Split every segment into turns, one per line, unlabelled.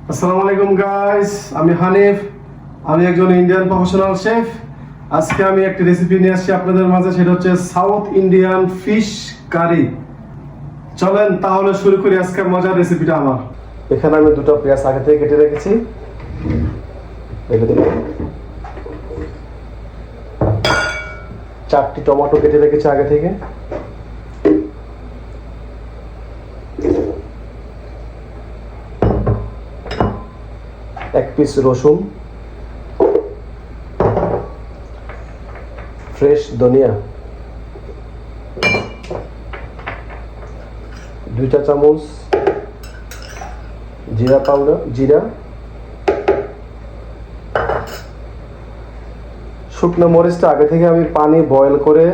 আসসালামু আলাইকুম গাইস, আমি হানিফ। আমি একজন ইন্ডিয়ান প্রফেশনাল শেফ। আজকে আমি একটা রেসিপি নিয়ে আসছি আপনাদের মাঝে, সেটা হচ্ছে সাউথ ইন্ডিয়ান ফিশ কারি। চলেন তাহলে শুরু করি আজকের মজার রেসিপিটা আমার। এখানে আমি দুটো পেঁয়াজ আগে থেকে কেটে রেখেছি, রেখে দিলাম। 4টি টমেটো কেটে রেখেছি আগে থেকে। এক পিস রসুন, ফ্রেশ ধনিয়া, 2 চা চামচ জিরা পাউডার, শুকনো মরিচটা আগে থেকে আমি পানি বয়েল করে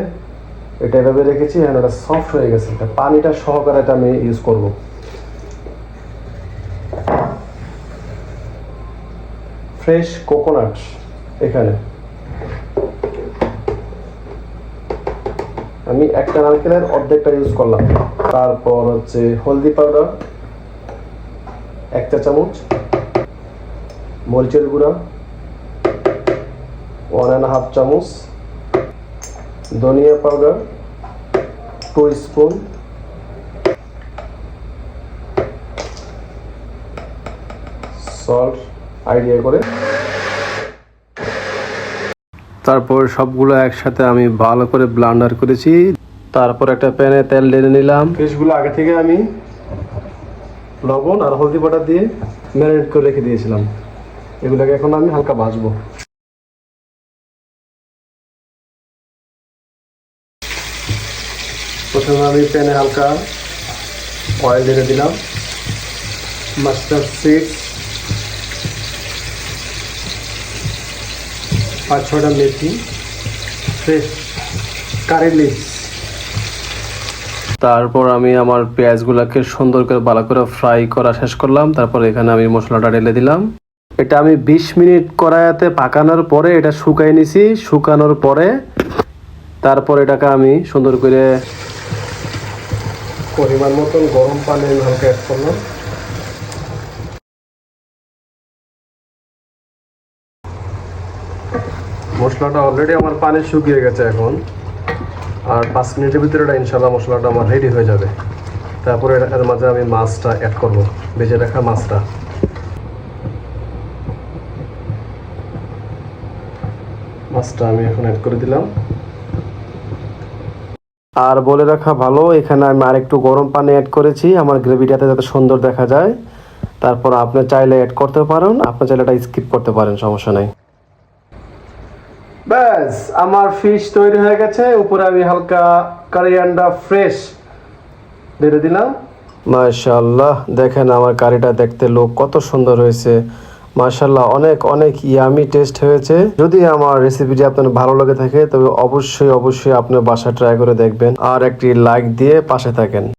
এটা এভাবে রেখেছি, এখন এটা সফট হয়ে গেছে। এটা পানিটা সহকারে এটা আমি ইউজ করব। ফ্রেশ কোকোনাট এখানে আমি একটা নারকেলের অর্ধেকটা ইউজ করলাম। তারপর হচ্ছে হলদি পাউডার 1 চা চামচ, মরিচের গুঁড়া 1.5 চামচ, ধনিয়া পাউডার 2 স্পুন, সল্ট আইডিয়া করে। তারপর সবগুলো একসাথে আমি ভালো করে ব্লেন্ডার করেছি। তারপর একটা প্যানে তেল ঢেলে নিলাম। ফিশগুলো আগে থেকে আমি লবণ আর হলদি পাউডার দিয়ে ম্যারিনেট করে রেখে দিয়েছিলাম। এগুলোকে এখন আমি হালকা ভাজবো। প্রথমে আমি প্যানে হালকা অয়েল ঢেলে দিলাম। মাস্টার্ড সিডস 5-6টা মেথি, ফ্রেশ কারি লিভস। তারপর আমি আমার পেঁয়াজগুলোকে সুন্দর করে ভালো করে ফ্রাই করা শেষ করলাম। তারপর এখানে আমি মশলাটা ঢেলে দিলাম। এটা আমি 20 মিনিট কড়াইতে পাকানোর পরে এটা শুকাই নিছি। শুকানোর পরে তারপর এটাকে আমি সুন্দর করে পরিমাণ মতন গরম পানি হালকা অ্যাড করলাম। মশলাটা অলরেডি আমার পানি শুকিয়ে গেছে এখন, আর 5 মিনিটের ভিতরে এটা ইনশাল্লাহ মশলাটা আমার রেডি হয়ে যাবে। তারপরে এর মাঝে আমি মাছটা অ্যাড করব, ভেজে রাখা মাছটা। মাছটা আমি এখন অ্যাড করে দিলাম। আর বলে রাখা ভালো, এখানে আমি আরেকটু গরম পানি অ্যাড করেছি আমার গ্রেভিটাতে যাতে সুন্দর দেখা যায়। তারপর আপনি চাইলে অ্যাড করতে পারেন, আপনি চাইলে এটা স্কিপ করতে পারেন, সমস্যা নেই। ব্যাস আমার ফিশ তৈরি হয়ে গেছে। উপরে আমি হালকা কারিয়ান্ডা ফ্রেশ দিয়ে দিলাম। মাশাআল্লাহ, দেখেন আমার কারিটা দেখতে লোক কত সুন্দর হয়েছে। মাশাআল্লাহ, অনেক অনেক ইয়ামি টেস্ট হয়েছে। যদি আমার রেসিপিটি আপনার ভালো লাগে থাকে তবে অবশ্যই আপনি বাসায় ট্রাই করে দেখবেন আর একটি লাইক দিয়ে পাশে থাকেন।